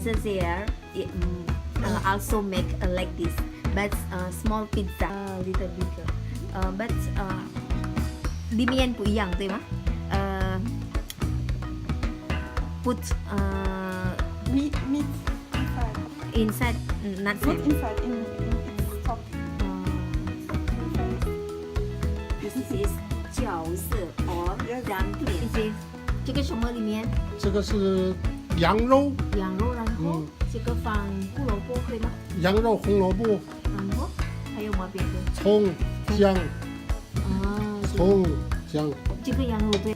there also make like this, but small pizza, little bigger. But 里面不一样，对吗？Put Meat inside. inside not Not inside, in its top. This is 饺子 or Yes. dumpling. This is 这个什么里面？这个是羊肉，羊肉，然后这个放胡萝卜可以吗？羊肉红萝卜，然后还有吗？别的？葱姜，啊，葱姜。这个羊肉对。